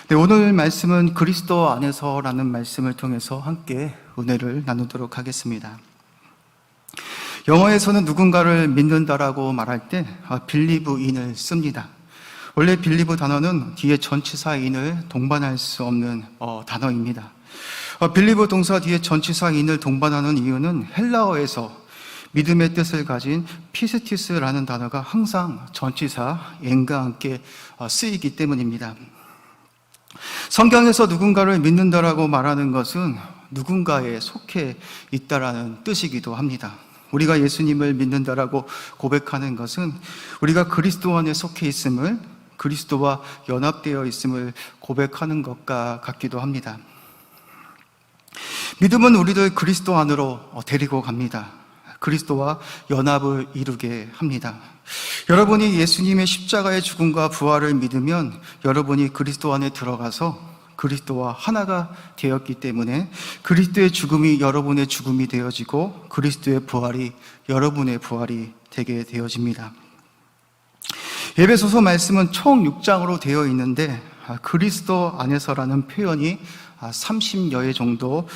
네, 오늘 말씀은 그리스도 안에서라는 말씀을 통해서 함께 은혜를 나누도록 하겠습니다. 영어에서는 누군가를 믿는다라고 말할 때 believe in을 씁니다. 원래 believe 단어는 뒤에 전치사 in을 동반할 수 없는 단어입니다. believe 동사 뒤에 전치사 in을 동반하는 이유는 헬라어에서 믿음의 뜻을 가진 피스티스라는 단어가 항상 전치사 in과 함께 쓰이기 때문입니다. 성경에서 누군가를 믿는다라고 말하는 것은 누군가에 속해 있다라는 뜻이기도 합니다. 우리가 예수님을 믿는다라고 고백하는 것은 우리가 그리스도 안에 속해 있음을, 그리스도와 연합되어 있음을 고백하는 것과 같기도 합니다. 믿음은 우리를 그리스도 안으로 데리고 갑니다. 그리스도와 연합을 이루게 합니다. 여러분이 예수님의 십자가의 죽음과 부활을 믿으면 여러분이 그리스도 안에 들어가서 그리스도와 하나가 되었기 때문에 그리스도의 죽음이 여러분의 죽음이 되어지고 그리스도의 부활이 여러분의 부활이 되게 되어집니다. 에베소서 말씀은 총 6장으로 되어 있는데 그리스도 안에서라는 표현이 30여회 정도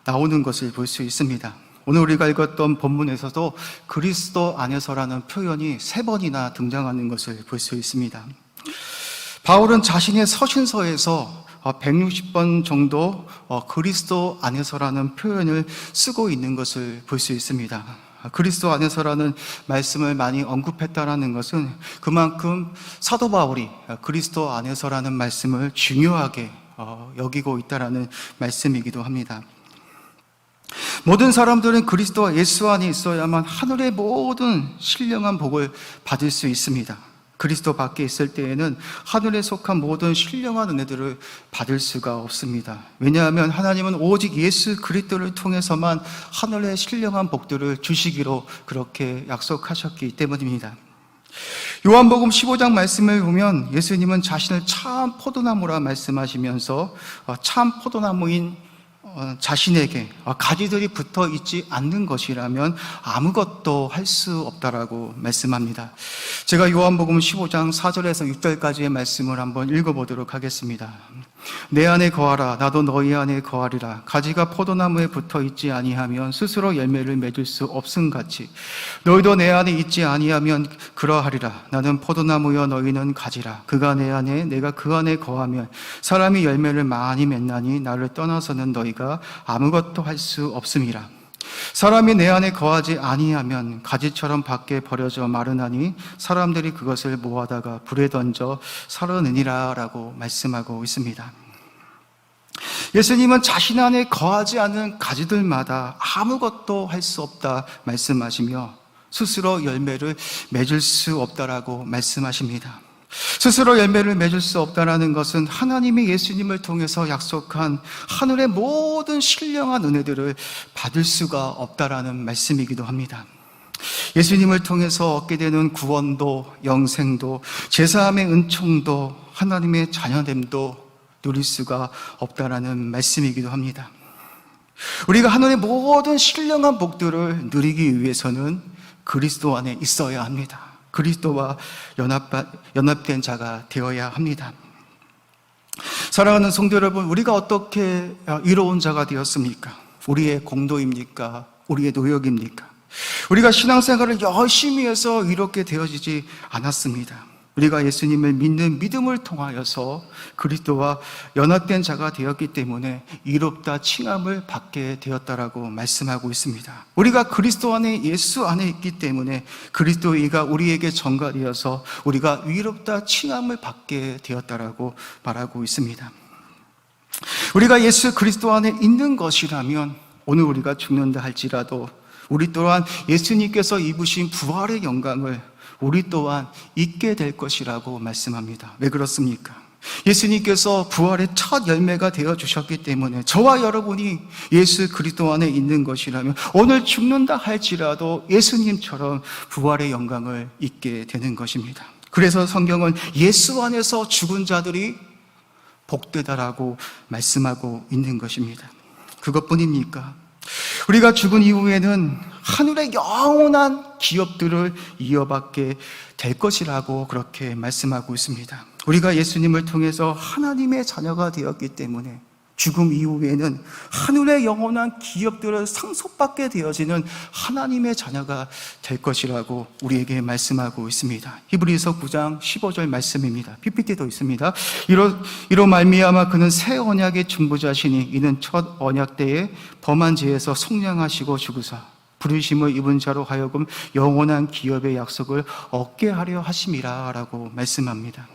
나오는 것을 볼 수 있습니다. 오늘 우리가 읽었던 본문에서도 그리스도 안에서라는 표현이 3번이나 등장하는 것을 볼 수 있습니다. 바울은 자신의 서신서에서 160번 정도 그리스도 안에서라는 표현을 쓰고 있는 것을 볼 수 있습니다. 그리스도 안에서라는 말씀을 많이 언급했다라는 것은 그만큼 사도 바울이 그리스도 안에서라는 말씀을 중요하게 여기고 있다라는 말씀이기도 합니다. 모든 사람들은 그리스도와 예수 안에 있어야만 하늘의 모든 신령한 복을 받을 수 있습니다. 그리스도 밖에 있을 때에는 하늘에 속한 모든 신령한 은혜들을 받을 수가 없습니다. 왜냐하면 하나님은 오직 예수 그리스도를 통해서만 하늘의 신령한 복들을 주시기로 그렇게 약속하셨기 때문입니다. 요한복음 15장 말씀을 보면 예수님은 자신을 참 포도나무라 말씀하시면서 참 포도나무인 자신에게 가지들이 붙어 있지 않는 것이라면 아무것도 할 수 없다라고 말씀합니다. 제가 요한복음 15장 4절에서 6절까지의 말씀을 한번 읽어보도록 하겠습니다. 내 안에 거하라 나도 너희 안에 거하리라. 가지가 포도나무에 붙어 있지 아니하면 스스로 열매를 맺을 수 없음같이 너희도 내 안에 있지 아니하면 그러하리라. 나는 포도나무여 너희는 가지라. 그가 내 안에 내가 그 안에 거하면 사람이 열매를 많이 맺나니 나를 떠나서는 너희가 아무것도 할 수 없음이라. 사람이 내 안에 거하지 아니하면 가지처럼 밖에 버려져 마르나니 사람들이 그것을 모아다가 불에 던져 살아느니라 라고 말씀하고 있습니다. 예수님은 자신 안에 거하지 않은 가지들마다 아무것도 할 수 없다 말씀하시며 스스로 열매를 맺을 수 없다라고 말씀하십니다. 스스로 열매를 맺을 수 없다는 것은 하나님이 예수님을 통해서 약속한 하늘의 모든 신령한 은혜들을 받을 수가 없다라는 말씀이기도 합니다. 예수님을 통해서 얻게 되는 구원도 영생도 제사함의 은총도 하나님의 자녀됨도 누릴 수가 없다라는 말씀이기도 합니다. 우리가 하늘의 모든 신령한 복들을 누리기 위해서는 그리스도 안에 있어야 합니다. 그리스도와 연합된 자가 되어야 합니다. 사랑하는 성도 여러분, 우리가 어떻게 이로운 자가 되었습니까? 우리의 공로입니까? 우리의 노력입니까? 우리가 신앙생활을 열심히 해서 이렇게 되어지지 않았습니다. 우리가 예수님을 믿는 믿음을 통하여서 그리스도와 연합된 자가 되었기 때문에 이롭다 칭함을 받게 되었다라고 말씀하고 있습니다. 우리가 그리스도 안에 예수 안에 있기 때문에 그리스도의가 우리에게 전가되어서 우리가 위롭다 칭함을 받게 되었다라고 말하고 있습니다. 우리가 예수 그리스도 안에 있는 것이라면 오늘 우리가 죽는다 할지라도 우리 또한 예수님께서 입으신 부활의 영광을 우리 또한 잊게 될 것이라고 말씀합니다. 왜 그렇습니까? 예수님께서 부활의 첫 열매가 되어주셨기 때문에 저와 여러분이 예수 그리스도 안에 있는 것이라면 오늘 죽는다 할지라도 예수님처럼 부활의 영광을 잊게 되는 것입니다. 그래서 성경은 예수 안에서 죽은 자들이 복되다라고 말씀하고 있는 것입니다. 그것뿐입니까? 우리가 죽은 이후에는 하늘의 영원한 기업들을 이어받게 될 것이라고 그렇게 말씀하고 있습니다. 우리가 예수님을 통해서 하나님의 자녀가 되었기 때문에 죽음 이후에는 하늘의 영원한 기업들을 상속받게 되어지는 하나님의 자녀가 될 것이라고 우리에게 말씀하고 있습니다. 히브리서 9장 15절 말씀입니다. PPT도 있습니다. 이로 말미암아 그는 새 언약의 중보자시니 이는 첫 언약 때에 범한 죄에서 속량하시고 죽으사 부르심을 입은 자로 하여금 영원한 기업의 약속을 얻게 하려 하심이라 라고 말씀합니다.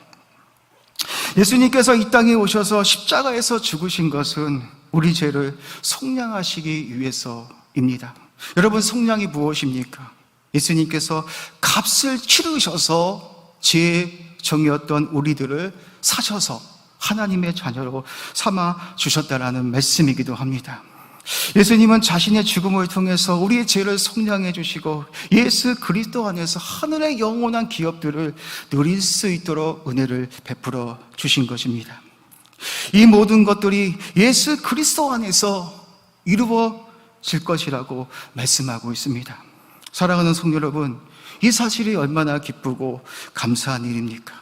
예수님께서 이 땅에 오셔서 십자가에서 죽으신 것은 우리 죄를 속량하시기 위해서입니다. 여러분, 속량이 무엇입니까? 예수님께서 값을 치르셔서 죄의 정이었던 우리들을 사셔서 하나님의 자녀로 삼아 주셨다라는 말씀이기도 합니다. 예수님은 자신의 죽음을 통해서 우리의 죄를 속량해 주시고 예수 그리스도 안에서 하늘의 영원한 기업들을 누릴 수 있도록 은혜를 베풀어 주신 것입니다. 이 모든 것들이 예수 그리스도 안에서 이루어질 것이라고 말씀하고 있습니다. 사랑하는 성도 여러분, 이 사실이 얼마나 기쁘고 감사한 일입니까?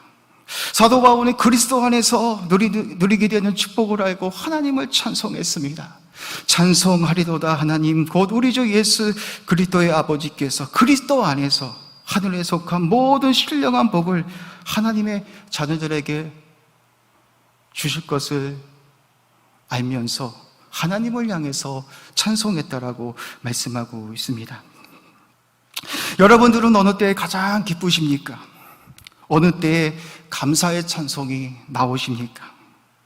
사도 바울은 그리스도 안에서 누리게 되는 축복을 알고 하나님을 찬송했습니다. 찬송하리로다 하나님 곧 우리 주 예수 그리스도의 아버지께서 그리스도 안에서 하늘에 속한 모든 신령한 복을 하나님의 자녀들에게 주실 것을 알면서 하나님을 향해서 찬송했다라고 말씀하고 있습니다. 여러분들은 어느 때에 가장 기쁘십니까? 어느 때에 감사의 찬송이 나오십니까?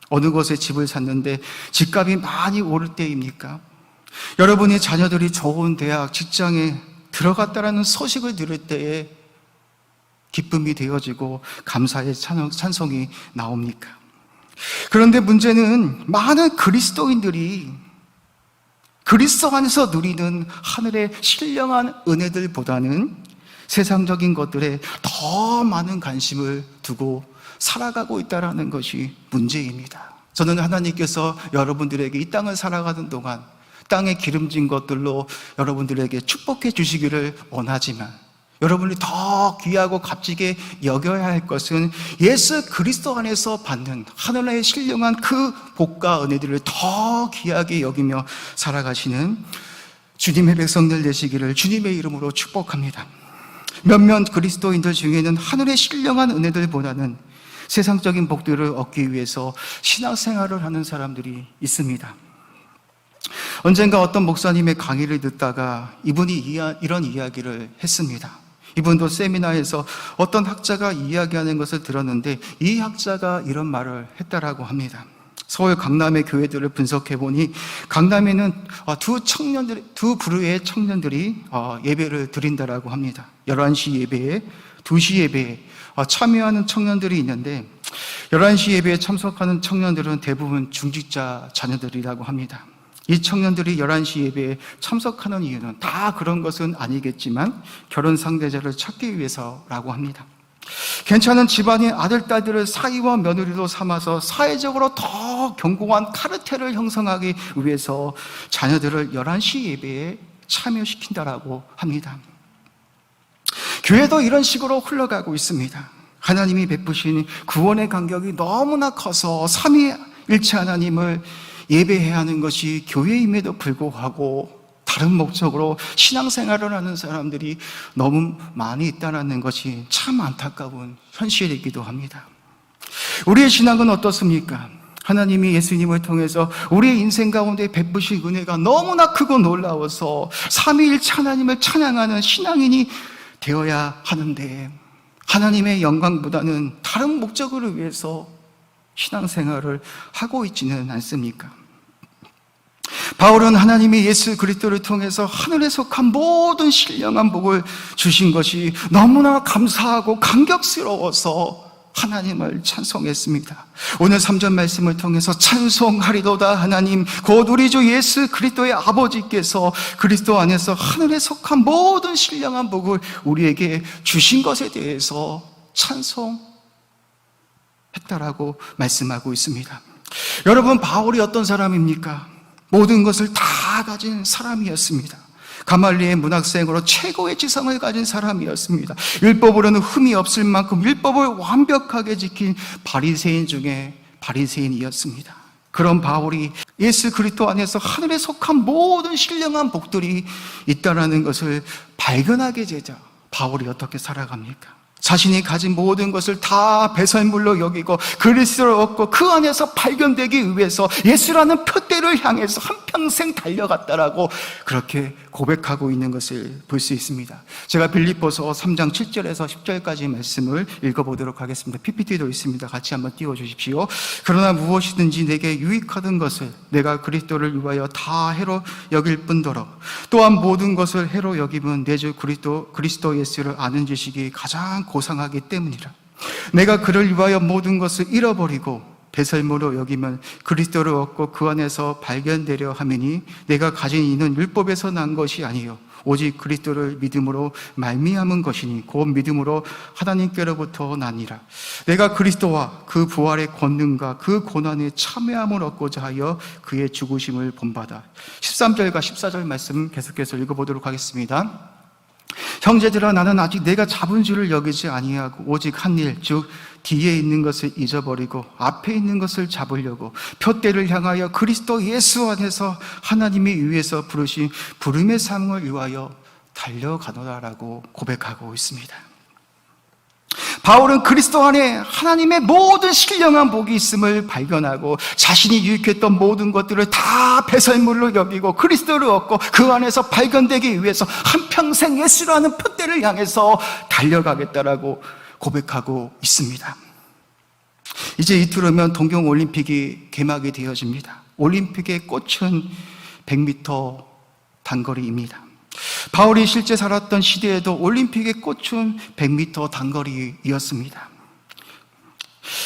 어느 곳에 집을 샀는데 집값이 많이 오를 때입니까? 여러분의 자녀들이 좋은 대학, 직장에 들어갔다라는 소식을 들을 때에 기쁨이 되어지고 감사의 찬송이 나옵니까? 그런데 문제는 많은 그리스도인들이 그리스도 안에서 누리는 하늘의 신령한 은혜들보다는 세상적인 것들에 더 많은 관심을 두고 살아가고 있다는 것이 문제입니다. 저는 하나님께서 여러분들에게 이 땅을 살아가는 동안 땅에 기름진 것들로 여러분들에게 축복해 주시기를 원하지만 여러분이 더 귀하고 값지게 여겨야 할 것은 예수 그리스도 안에서 받는 하늘의 신령한 그 복과 은혜들을 더 귀하게 여기며 살아가시는 주님의 백성들 되시기를 주님의 이름으로 축복합니다. 몇몇 그리스도인들 중에는 하늘의 신령한 은혜들보다는 세상적인 복들을 얻기 위해서 신앙생활을 하는 사람들이 있습니다. 언젠가 어떤 목사님의 강의를 듣다가 이분이 이런 이야기를 했습니다. 이분도 세미나에서 어떤 학자가 이야기하는 것을 들었는데 이 학자가 이런 말을 했다라고 합니다. 서울 강남의 교회들을 분석해 보니 강남에는 두 부류의 청년들이 예배를 드린다라고 합니다. 11시 예배에 2시 예배에 참여하는 청년들이 있는데 11시 예배에 참석하는 청년들은 대부분 중직자 자녀들이라고 합니다. 이 청년들이 11시 예배에 참석하는 이유는 다 그런 것은 아니겠지만 결혼 상대자를 찾기 위해서라고 합니다. 괜찮은 집안의 아들, 딸들을 사위와 며느리로 삼아서 사회적으로 더 견고한 카르텔을 형성하기 위해서 자녀들을 11시 예배에 참여시킨다라고 합니다. 교회도 이런 식으로 흘러가고 있습니다. 하나님이 베푸신 구원의 간격이 너무나 커서 삼위일체 하나님을 예배해야 하는 것이 교회임에도 불구하고 다른 목적으로 신앙생활을 하는 사람들이 너무 많이 있다는 것이 참 안타까운 현실이기도 합니다. 우리의 신앙은 어떻습니까? 하나님이 예수님을 통해서 우리의 인생 가운데 베푸신 은혜가 너무나 크고 놀라워서 삼위일체 하나님을 찬양하는 신앙인이 되어야 하는데 하나님의 영광보다는 다른 목적을 위해서 신앙생활을 하고 있지는 않습니까? 바울은 하나님이 예수 그리스도를 통해서 하늘에 속한 모든 신령한 복을 주신 것이 너무나 감사하고 감격스러워서 하나님을 찬송했습니다. 오늘 3절 말씀을 통해서 찬송하리로다 하나님 곧 우리 주 예수 그리스도의 아버지께서 그리스도 안에서 하늘에 속한 모든 신령한 복을 우리에게 주신 것에 대해서 찬송했다라고 말씀하고 있습니다. 여러분, 바울이 어떤 사람입니까? 모든 것을 다 다 가진 사람이었습니다. 가말리엘 문학생으로 최고의 지성을 가진 사람이었습니다. 율법으로는 흠이 없을 만큼 율법을 완벽하게 지킨 바리새인 중에 바리새인이었습니다. 그런 바울이 예수 그리스도 안에서 하늘에 속한 모든 신령한 복들이 있다는 것을 발견하게 되자 바울이 어떻게 살아갑니까? 자신이 가진 모든 것을 다 배설물로 여기고 그리스도를 얻고 그 안에서 발견되기 위해서 예수라는 표대를 향해서 한평생 달려갔다라고 그렇게 고백하고 있는 것을 볼 수 있습니다. 제가 빌립보서 3장 7절에서 10절까지 말씀을 읽어보도록 하겠습니다. PPT도 있습니다. 같이 한번 띄워주십시오. 그러나 무엇이든지 내게 유익하던 것을 내가 그리스도를 위하여 다 해로 여길 뿐더러 또한 모든 것을 해로 여김은 내 주 그리스도 예수를 아는 지식이 가장 고상하기 때문이라. 내가 그를 위하여 모든 것을 잃어버리고 배설물로 여기면 그리스도를 얻고 그 안에서 발견되려 하매니 내가 가진 이는 율법에서 난 것이 아니요 오직 그리스도를 믿음으로 말미암은 것이니 곧 믿음으로 하나님께로부터 나니라. 내가 그리스도와 그 부활의 권능과 그 고난에 참여함을 얻고자 하여 그의 죽으심을 본받아. 13절과 14절 말씀 계속해서 읽어보도록 하겠습니다. 형제들아 나는 아직 내가 잡은 줄을 여기지 아니하고 오직 한 일 즉 뒤에 있는 것을 잊어버리고 앞에 있는 것을 잡으려고 표대를 향하여 그리스도 예수 안에서 하나님이 위에서 부르신 부름의 상을 위하여 달려가노라라고 고백하고 있습니다. 바울은 그리스도 안에 하나님의 모든 신령한 복이 있음을 발견하고 자신이 유익했던 모든 것들을 다 배설물로 여기고 그리스도를 얻고 그 안에서 발견되기 위해서 한평생 예수라는 표대를 향해서 달려가겠다라고 고백하고 있습니다. 이제 이틀 후면 동경올림픽이 개막이 되어집니다. 올림픽의 꽃은 100m 단거리입니다. 바울이 실제 살았던 시대에도 올림픽의 꽃은 100m 단거리였습니다.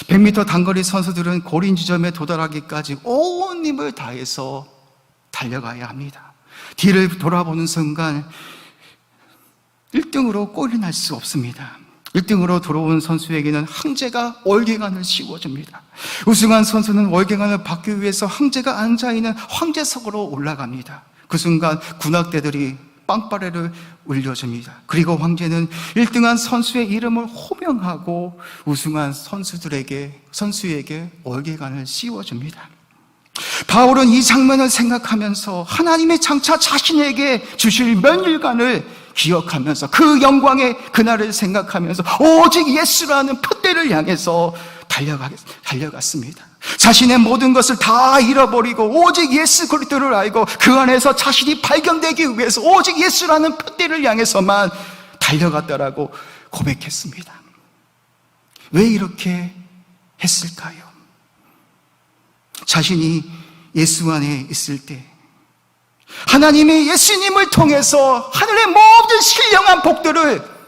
100m 단거리 선수들은 고린 지점에 도달하기까지 온 힘을 다해서 달려가야 합니다. 뒤를 돌아보는 순간 1등으로 골이 날 수 없습니다. 1등으로 들어온 선수에게는 황제가 월계관을 씌워줍니다. 우승한 선수는 월계관을 받기 위해서 황제가 앉아있는 황제석으로 올라갑니다. 그 순간 군악대들이 빵빠레를 울려줍니다. 그리고 황제는 1등한 선수의 이름을 호명하고 우승한 선수에게 월계관을 씌워줍니다. 바울은 이 장면을 생각하면서 하나님의 장차 자신에게 주실 면류관을 기억하면서 그 영광의 그날을 생각하면서 오직 예수라는 표대를 향해서 달려갔습니다. 자신의 모든 것을 다 잃어버리고 오직 예수 그리스도를 알고 그 안에서 자신이 발견되기 위해서 오직 예수라는 표대를 향해서만 달려갔다라고 고백했습니다. 왜 이렇게 했을까요? 자신이 예수 안에 있을 때 하나님이 예수님을 통해서 하늘의 모든 신령한 복들을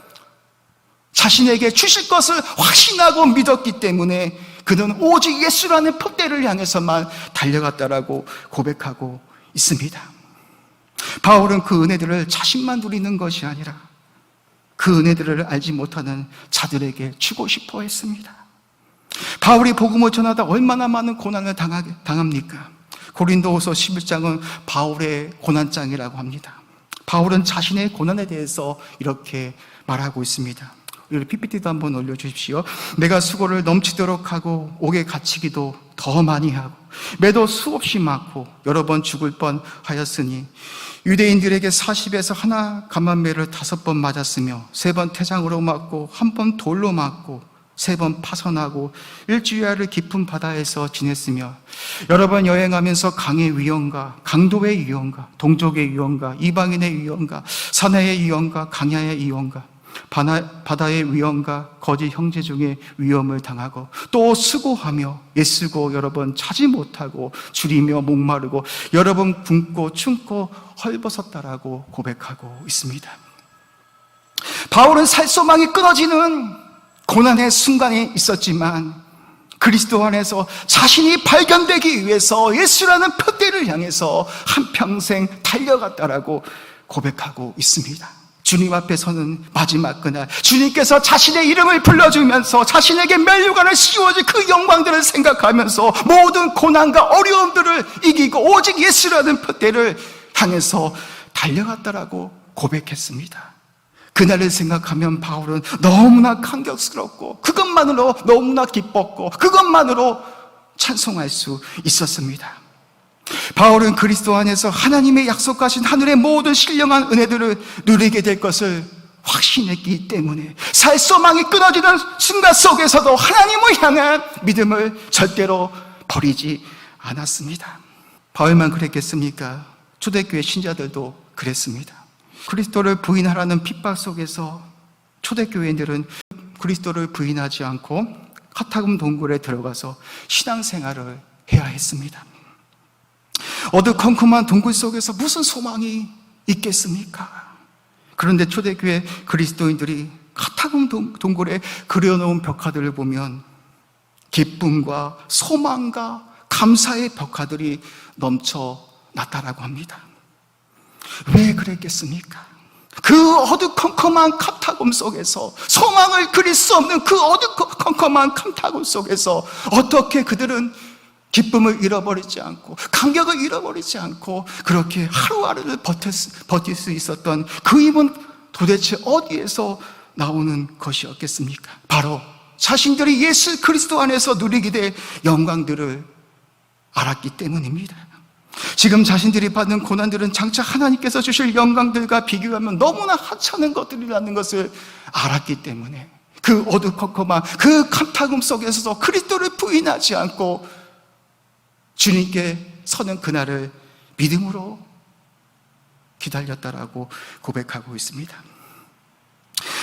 자신에게 주실 것을 확신하고 믿었기 때문에 그는 오직 예수라는 표대를 향해서만 달려갔다라고 고백하고 있습니다. 바울은 그 은혜들을 자신만 누리는 것이 아니라 그 은혜들을 알지 못하는 자들에게 주고 싶어 했습니다. 바울이 복음을 전하다 얼마나 많은 고난을 당합니까? 고린도후서 11장은 바울의 고난장이라고 합니다. 바울은 자신의 고난에 대해서 이렇게 말하고 있습니다. 우리 PPT도 한번 올려주십시오. 내가 수고를 넘치도록 하고 옥에 갇히기도 더 많이 하고 매도 수없이 맞고 여러 번 죽을 뻔하였으니 유대인들에게 40에서 하나 감만매를 5번 맞았으며 3번 태장으로 맞고 1번 돌로 맞고 3번 파선하고 일주일을 깊은 바다에서 지냈으며 여러 번 여행하면서 강의 위험과 강도의 위험과 동족의 위험과 이방인의 위험과 사내의 위험과 강야의 위험과 바다의 위험과 거짓 형제 중에 위험을 당하고 또 수고하며 애쓰고 여러 번 자지 못하고 줄이며 목마르고 여러 번 굶고 춤고 헐벗었다라고 고백하고 있습니다. 바울은 살소망이 끊어지는 고난의 순간이 있었지만 그리스도 안에서 자신이 발견되기 위해서 예수라는 표대를 향해서 한평생 달려갔다라고 고백하고 있습니다. 주님 앞에 서는 마지막 그날 주님께서 자신의 이름을 불러주면서 자신에게 면류관을 씌워줄 그 영광들을 생각하면서 모든 고난과 어려움들을 이기고 오직 예수라는 표대를 향해서 달려갔다라고 고백했습니다. 그날을 생각하면 바울은 너무나 감격스럽고 그것만으로 너무나 기뻤고 그것만으로 찬송할 수 있었습니다. 바울은 그리스도 안에서 하나님의 약속하신 하늘의 모든 신령한 은혜들을 누리게 될 것을 확신했기 때문에 살소망이 끊어지는 순간 속에서도 하나님을 향한 믿음을 절대로 버리지 않았습니다. 바울만 그랬겠습니까? 초대교회 신자들도 그랬습니다. 그리스도를 부인하라는 핍박 속에서 초대교회인들은 그리스도를 부인하지 않고 카타금 동굴에 들어가서 신앙생활을 해야 했습니다. 어두컴컴한 동굴 속에서 무슨 소망이 있겠습니까? 그런데 초대교회 그리스도인들이 카타금 동굴에 그려놓은 벽화들을 보면 기쁨과 소망과 감사의 벽화들이 넘쳐났다라고 합니다. 왜 그랬겠습니까? 그 어두컴컴한 카타콤 속에서 소망을 그릴 수 없는 그 어두컴컴한 카타콤 속에서 어떻게 그들은 기쁨을 잃어버리지 않고 감격을 잃어버리지 않고 그렇게 하루하루를 버틸 수 있었던 그 힘은 도대체 어디에서 나오는 것이었겠습니까? 바로 자신들이 예수 그리스도 안에서 누리게 될 영광들을 알았기 때문입니다. 지금 자신들이 받는 고난들은 장차 하나님께서 주실 영광들과 비교하면 너무나 하찮은 것들이라는 것을 알았기 때문에 그 어두컴컴한 그 감타금 속에서도 그리스도를 부인하지 않고 주님께 서는 그날을 믿음으로 기다렸다라고 고백하고 있습니다.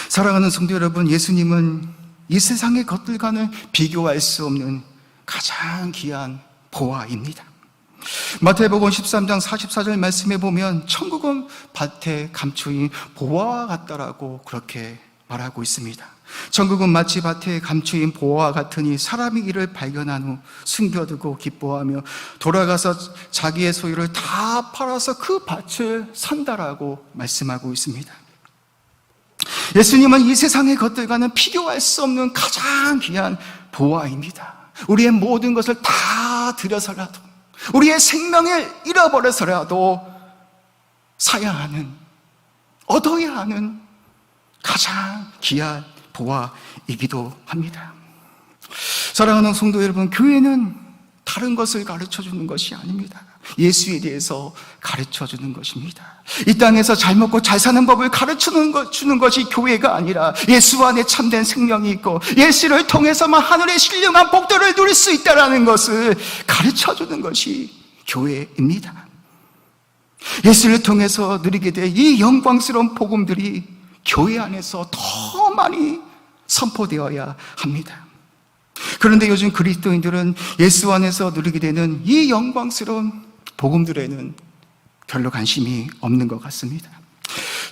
사랑하는 성도 여러분, 예수님은 이 세상의 것들과는 비교할 수 없는 가장 귀한 보화입니다. 마태복음 13장 44절 말씀에 보면 천국은 밭에 감추인 보화와 같다라고 그렇게 말하고 있습니다. 천국은 마치 밭에 감추인 보화와 같으니 사람이 이를 발견한 후 숨겨두고 기뻐하며 돌아가서 자기의 소유를 다 팔아서 그 밭을 산다라고 말씀하고 있습니다. 예수님은 이 세상의 것들과는 비교할 수 없는 가장 귀한 보화입니다. 우리의 모든 것을 다 들여서라도 우리의 생명을 잃어버려서라도 사야 하는, 얻어야 하는 가장 귀한 보화이기도 합니다. 사랑하는 성도 여러분, 교회는 다른 것을 가르쳐주는 것이 아닙니다. 예수에 대해서 가르쳐주는 것입니다. 이 땅에서 잘 먹고 잘 사는 법을 가르쳐주는 것이 교회가 아니라 예수 안에 참된 생명이 있고 예수를 통해서만 하늘의 신령한 복들을 누릴 수 있다는 것을 가르쳐주는 것이 교회입니다. 예수를 통해서 누리게 될 이 영광스러운 복음들이 교회 안에서 더 많이 선포되어야 합니다. 그런데 요즘 그리스도인들은 예수 안에서 누리게 되는 이 영광스러운 복음들에는 별로 관심이 없는 것 같습니다.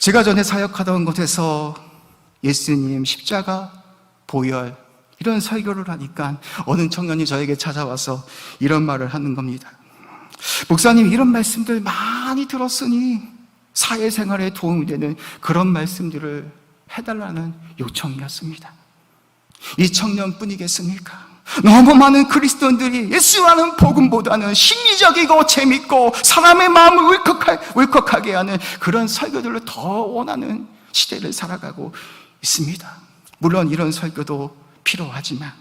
제가 전에 사역하던 곳에서 예수님 십자가, 보혈 이런 설교를 하니까 어느 청년이 저에게 찾아와서 이런 말을 하는 겁니다. 목사님, 이런 말씀들 많이 들었으니 사회생활에 도움이 되는 그런 말씀들을 해달라는 요청이었습니다. 이 청년뿐이겠습니까? 너무 많은 그리스도인들이 예수라는 복음보다는 심리적이고 재밌고 사람의 마음을 울컥하게 하는 그런 설교들을 더 원하는 시대를 살아가고 있습니다. 물론 이런 설교도 필요하지만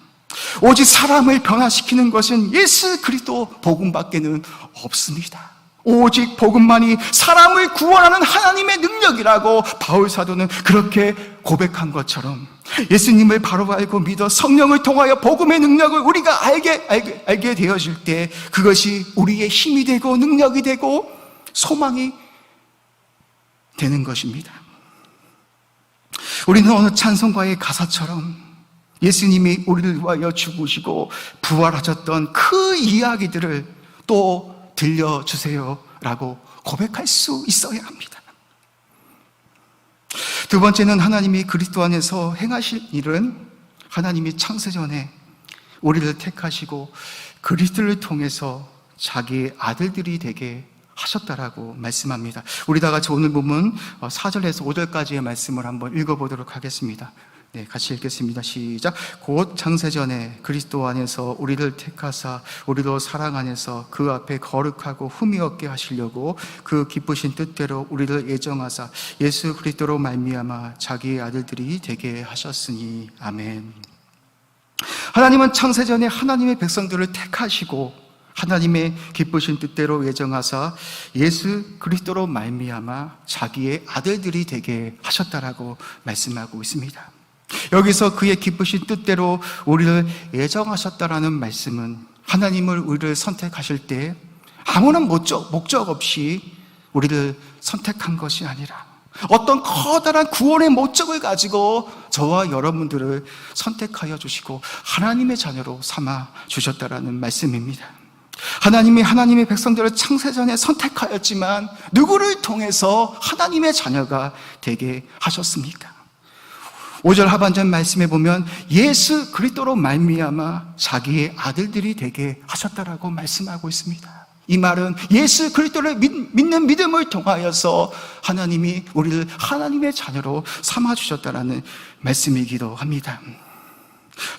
오직 사람을 변화시키는 것은 예수 그리스도 복음밖에는 없습니다. 오직 복음만이 사람을 구원하는 하나님의 능력이라고 바울 사도는 그렇게 고백한 것처럼 예수님을 바로 알고 믿어 성령을 통하여 복음의 능력을 우리가 알게 되어질 때 그것이 우리의 힘이 되고 능력이 되고 소망이 되는 것입니다. 우리는 어느 찬송가의 가사처럼 예수님이 우리를 위하여 죽으시고 부활하셨던 그 이야기들을 또 들려주세요 라고 고백할 수 있어야 합니다. 두 번째는 하나님이 그리스도 안에서 행하실 일은 하나님이 창세전에 우리를 택하시고 그리스도를 통해서 자기의 아들들이 되게 하셨다라고 말씀합니다. 우리 다 같이 오늘 본문 4절에서 5절까지의 말씀을 한번 읽어보도록 하겠습니다. 네, 같이 읽겠습니다. 시작. 곧 창세전에 그리스도 안에서 우리를 택하사 우리로 사랑 안에서 그 앞에 거룩하고 흠이 없게 하시려고 그 기쁘신 뜻대로 우리를 예정하사 예수 그리스도로 말미암아 자기의 아들들이 되게 하셨으니. 아멘. 하나님은 창세전에 하나님의 백성들을 택하시고 하나님의 기쁘신 뜻대로 예정하사 예수 그리스도로 말미암아 자기의 아들들이 되게 하셨다라고 말씀하고 있습니다. 여기서 그의 기쁘신 뜻대로 우리를 예정하셨다라는 말씀은 하나님을 우리를 선택하실 때 아무런 목적 없이 우리를 선택한 것이 아니라 어떤 커다란 구원의 목적을 가지고 저와 여러분들을 선택하여 주시고 하나님의 자녀로 삼아 주셨다라는 말씀입니다. 하나님이 하나님의 백성들을 창세전에 선택하였지만 누구를 통해서 하나님의 자녀가 되게 하셨습니까? 5절 하반절 말씀에 보면 예수 그리스도로 말미암아 자기의 아들들이 되게 하셨다라고 말씀하고 있습니다. 이 말은 예수 그리스도를 믿는 믿음을 통하여서 하나님이 우리를 하나님의 자녀로 삼아주셨다라는 말씀이기도 합니다.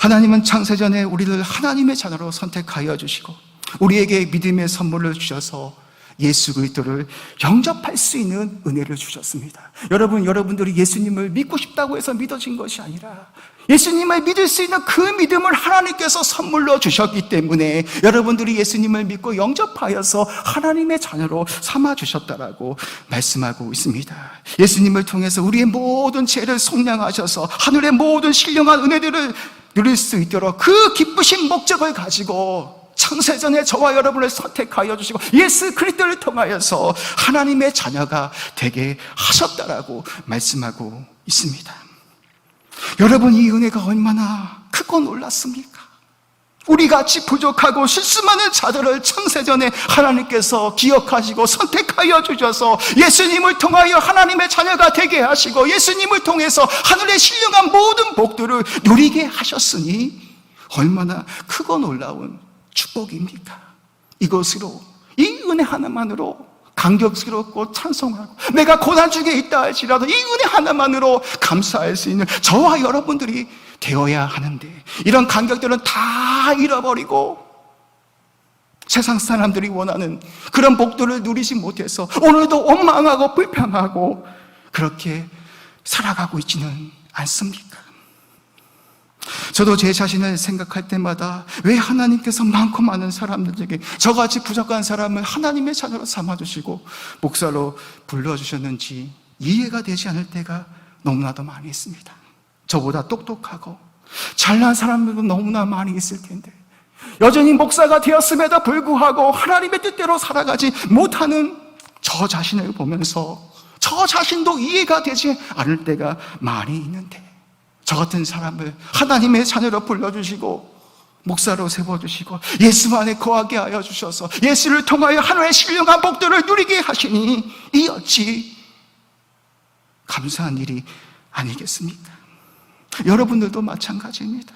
하나님은 창세전에 우리를 하나님의 자녀로 선택하여 주시고 우리에게 믿음의 선물을 주셔서 예수 그리스도를 영접할 수 있는 은혜를 주셨습니다. 여러분들이 예수님을 믿고 싶다고 해서 믿어진 것이 아니라 예수님을 믿을 수 있는 그 믿음을 하나님께서 선물로 주셨기 때문에 여러분들이 예수님을 믿고 영접하여서 하나님의 자녀로 삼아주셨다라고 말씀하고 있습니다. 예수님을 통해서 우리의 모든 죄를 속량하셔서 하늘의 모든 신령한 은혜들을 누릴 수 있도록 그 기쁘신 목적을 가지고 창세전에 저와 여러분을 선택하여 주시고 예수 그리스도를 통하여서 하나님의 자녀가 되게 하셨다라고 말씀하고 있습니다. 여러분, 이 은혜가 얼마나 크고 놀랐습니까? 우리같이 부족하고 실수 많은 자들을 창세전에 하나님께서 기억하시고 선택하여 주셔서 예수님을 통하여 하나님의 자녀가 되게 하시고 예수님을 통해서 하늘의 신령한 모든 복들을 누리게 하셨으니 얼마나 크고 놀라운 축복입니까? 이것으로, 이 은혜 하나만으로 감격스럽고 찬송하고 내가 고난 중에 있다 할지라도 이 은혜 하나만으로 감사할 수 있는 저와 여러분들이 되어야 하는데 이런 감격들은 다 잃어버리고 세상 사람들이 원하는 그런 복들을 누리지 못해서 오늘도 원망하고 불평하고 그렇게 살아가고 있지는 않습니까? 저도 제 자신을 생각할 때마다 왜 하나님께서 많고 많은 사람들에게 저같이 부족한 사람을 하나님의 자녀로 삼아주시고 목사로 불러주셨는지 이해가 되지 않을 때가 너무나도 많이 있습니다. 저보다 똑똑하고 잘난 사람들도 너무나 많이 있을 텐데 여전히 목사가 되었음에도 불구하고 하나님의 뜻대로 살아가지 못하는 저 자신을 보면서 저 자신도 이해가 되지 않을 때가 많이 있는데 저 같은 사람을 하나님의 자녀로 불러주시고 목사로 세워주시고 예수 안에 거하게 하여 주셔서 예수를 통하여 하나님의 신령한 복들을 누리게 하시니 이 어찌 감사한 일이 아니겠습니까? 여러분들도 마찬가지입니다.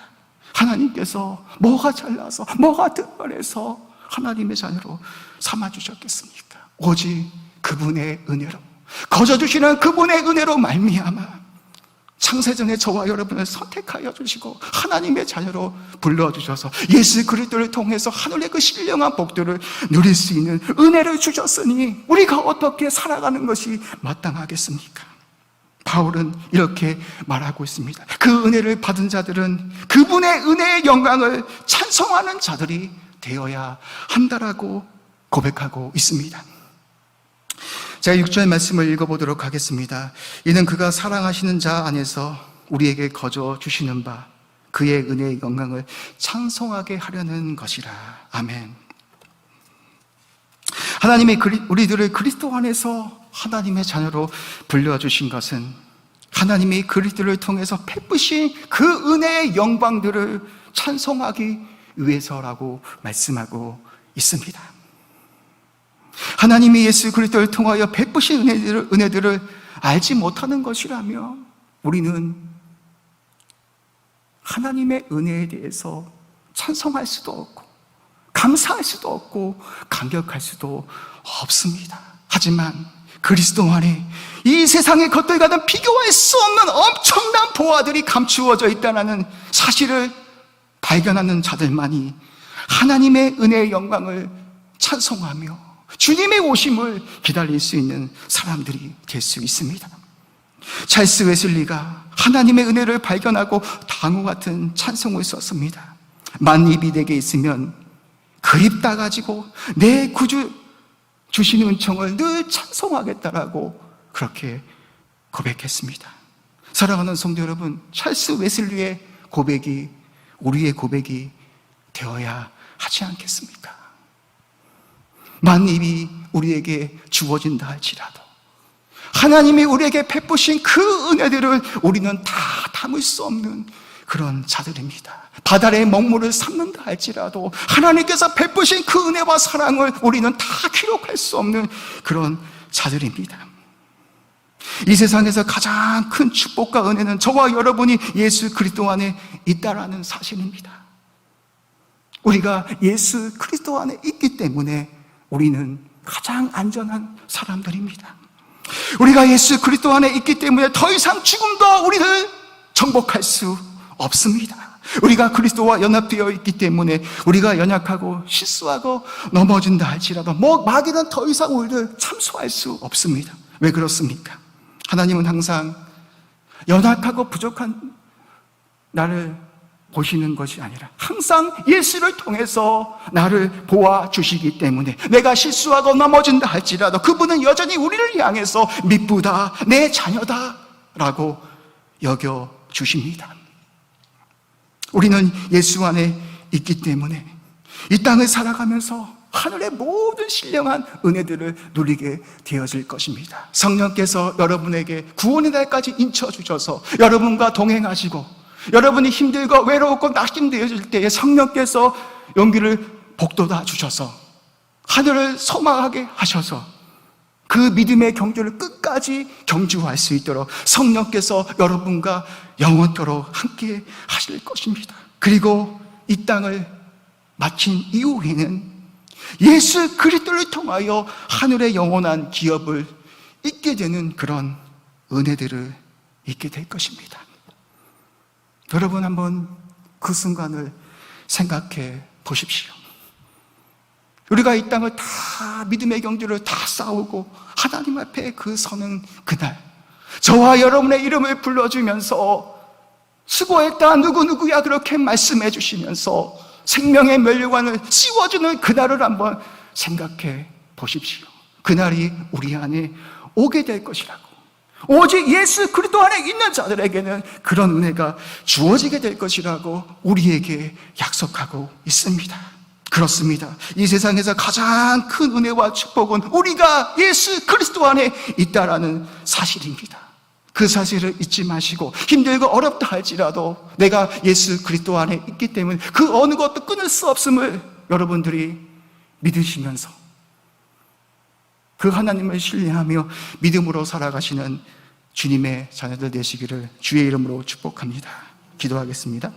하나님께서 뭐가 잘나서 뭐가 특별해서 하나님의 자녀로 삼아주셨겠습니까? 오직 그분의 은혜로 거저주시는 그분의 은혜로 말미암아 창세전에 저와 여러분을 선택하여 주시고 하나님의 자녀로 불러주셔서 예수 그리스도를 통해서 하늘의 그 신령한 복들을 누릴 수 있는 은혜를 주셨으니 우리가 어떻게 살아가는 것이 마땅하겠습니까? 바울은 이렇게 말하고 있습니다. 그 은혜를 받은 자들은 그분의 은혜의 영광을 찬송하는 자들이 되어야 한다라고 고백하고 있습니다. 제가 6절 말씀을 읽어보도록 하겠습니다. 이는 그가 사랑하시는 자 안에서 우리에게 거저 주시는 바 그의 은혜의 영광을 찬송하게 하려는 것이라. 아멘. 하나님이 우리들을 그리스도 안에서 하나님의 자녀로 불러주신 것은 하나님이 그리스도를 통해서 베푸신 그 은혜의 영광들을 찬송하기 위해서라고 말씀하고 있습니다. 하나님이 예수 그리스도를 통하여 베푸신 은혜들을 알지 못하는 것이라면 우리는 하나님의 은혜에 대해서 찬송할 수도 없고 감사할 수도 없고 감격할 수도 없습니다. 하지만 그리스도 안에 이 세상의 것들과는 비교할 수 없는 엄청난 보화들이 감추어져 있다는 사실을 발견하는 자들만이 하나님의 은혜의 영광을 찬송하며 주님의 오심을 기다릴 수 있는 사람들이 될 수 있습니다. 찰스 웨슬리가 하나님의 은혜를 발견하고 다음과 같은 찬송을 썼습니다. 만입이 내게 있으면 그립다 가지고 내 구주 주신 은총을 늘 찬송하겠다라고 그렇게 고백했습니다. 사랑하는 성도 여러분, 찰스 웨슬리의 고백이 우리의 고백이 되어야 하지 않겠습니까? 만입이 우리에게 주어진다 할지라도 하나님이 우리에게 베푸신 그 은혜들을 우리는 다 담을 수 없는 그런 자들입니다. 바다의 먹물을 삼는다 할지라도 하나님께서 베푸신 그 은혜와 사랑을 우리는 다 기록할 수 없는 그런 자들입니다. 이 세상에서 가장 큰 축복과 은혜는 저와 여러분이 예수 그리스도 안에 있다라는 사실입니다. 우리가 예수 그리스도 안에 있기 때문에 우리는 가장 안전한 사람들입니다. 우리가 예수 그리스도 안에 있기 때문에 더 이상 죽음도 우리를 정복할 수 없습니다. 우리가 그리스도와 연합되어 있기 때문에 우리가 연약하고 실수하고 넘어진다 할지라도 마귀는 더 이상 우리를 참수할 수 없습니다. 왜 그렇습니까? 하나님은 항상 연약하고 부족한 나를 보시는 것이 아니라 항상 예수를 통해서 나를 보아주시기 때문에 내가 실수하고 넘어진다 할지라도 그분은 여전히 우리를 향해서 미쁘다, 내 자녀다 라고 여겨주십니다. 우리는 예수 안에 있기 때문에 이 땅을 살아가면서 하늘의 모든 신령한 은혜들을 누리게 되어질 것입니다. 성령께서 여러분에게 구원의 날까지 인쳐주셔서 여러분과 동행하시고 여러분이 힘들고 외롭고 낙심되어질 때에 성령께서 용기를 북돋아 주셔서 하늘을 소망하게 하셔서 그 믿음의 경주를 끝까지 경주할 수 있도록 성령께서 여러분과 영원토록 함께 하실 것입니다. 그리고 이 땅을 마친 이후에는 예수 그리스도를 통하여 하늘의 영원한 기업을 잊게 되는 그런 은혜들을 잊게 될 것입니다. 여러분 한번 그 순간을 생각해 보십시오. 우리가 이 땅을 다 믿음의 경주를 다 싸우고 하나님 앞에 그 서는 그날 저와 여러분의 이름을 불러주면서 수고했다 누구누구야 그렇게 말씀해 주시면서 생명의 면류관을 씌워주는 그날을 한번 생각해 보십시오. 그날이 우리 안에 오게 될 것이라고 오직 예수 그리스도 안에 있는 자들에게는 그런 은혜가 주어지게 될 것이라고 우리에게 약속하고 있습니다. 그렇습니다. 이 세상에서 가장 큰 은혜와 축복은 우리가 예수 그리스도 안에 있다라는 사실입니다. 그 사실을 잊지 마시고 힘들고 어렵다 할지라도 내가 예수 그리스도 안에 있기 때문에 그 어느 것도 끊을 수 없음을 여러분들이 믿으시면서 그 하나님을 신뢰하며 믿음으로 살아가시는 주님의 자녀들 되시기를 주의 이름으로 축복합니다. 기도하겠습니다.